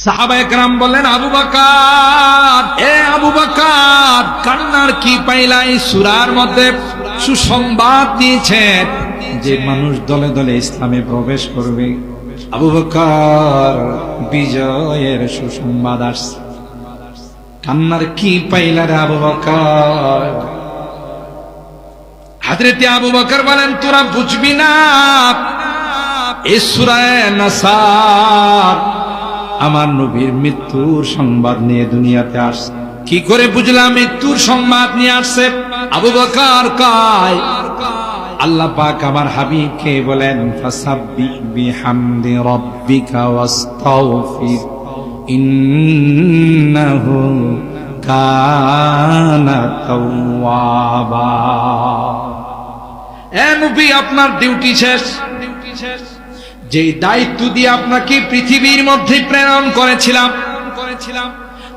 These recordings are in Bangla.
সাহাবায়ে কেরাম বললেন, আবু বকর, এ আবু বকর, কান্নার কি পাইলা? এই সূরার মধ্যে সুসংবাদ দিয়েছেন যে মানুষ দলে দলে ইসলামে প্রবেশ করবে। আবু বকর, বিজয়ের সুসংবাদ আসছে। কান্নার কি পাইলা রে আবু বকর? হযরতে আবু বকর বলেন, তোরা বুঝবি না, এই সূরা নাসার আমার নবীর মৃত্যুর সংবাদ নিয়ে দুনিয়াতে আসছে। কি করে বুঝলাম মৃত্যুর সংবাদ নিয়ে আসছে? আবু বকর কয়, আল্লাহ পাক আমার হাবিবকে বলেন, ফাসাব্বিহ বিহামদি রাব্বিকা ওয়াস্তাগফির ইন্নাহু কানা তাওয়াবা। এ নবী, আপনার ডিউটি শেষ। যে দায়িত্ব দিয়ে আপনাকে পৃথিবীর মধ্যে প্রেরণ করেছিলাম,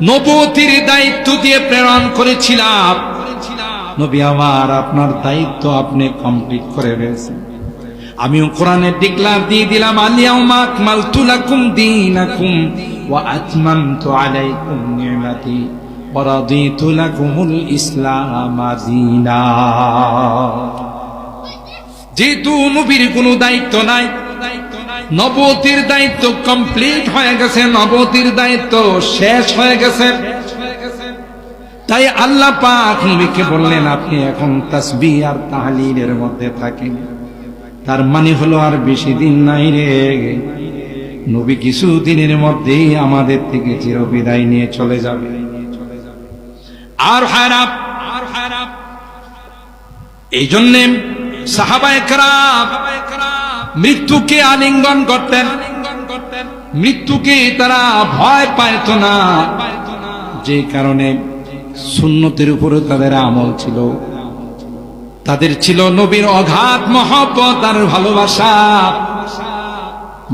নবুয়তির দায়িত্ব দিয়ে প্রেরণ করেছিলাম, নবী আমার, আপনার দায়িত্ব আপনি কমপ্লিট করে ফেলেছেন। আমিও কোরআনে ডিক্লার দিয়ে দিলাম, আল-ইয়াউমা আকমালতু লাকুম দীনাকুম ওয়া আতমামতু আলাইকুম নি'মাতি ওয়া রাদিতু লাকুমুল ইসলাম দীনা। যেহেতু নবীর কোনো দায়িত্ব নাই, নবুয়তির দায়িত্ব কমপ্লিট হয়ে গেছে, নবুয়তির দায়িত্ব শেষ হয়ে গেছে, তাই আল্লাহ পাক নবীকে বললেন, আপনি এখন তাসবিহ আর তাহলিলের মধ্যে থাকেন। তার মানে হলো আর বেশি দিন নাই রে, নবী কিছু দিনের মধ্যেই আমাদের থেকে চিরবিদায় নিয়ে চলে যাবে। আর হারাপ এই জন্যে সাহাবায়ে কেরাম মৃত্যুকে আলিঙ্গন করতেন, মৃত্যুকে তারা ভয় পাইত না, যে কারণে সুন্নতের উপরে তাদের আমল ছিল। তাদের ছিল নবীর অগাধ মহব্বত আর ভালোবাসা।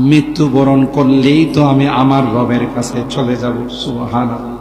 মৃত্যুবরণ করলেই তো আমি আমার রবের কাছে চলে যাব। সুবহানাল্লাহ।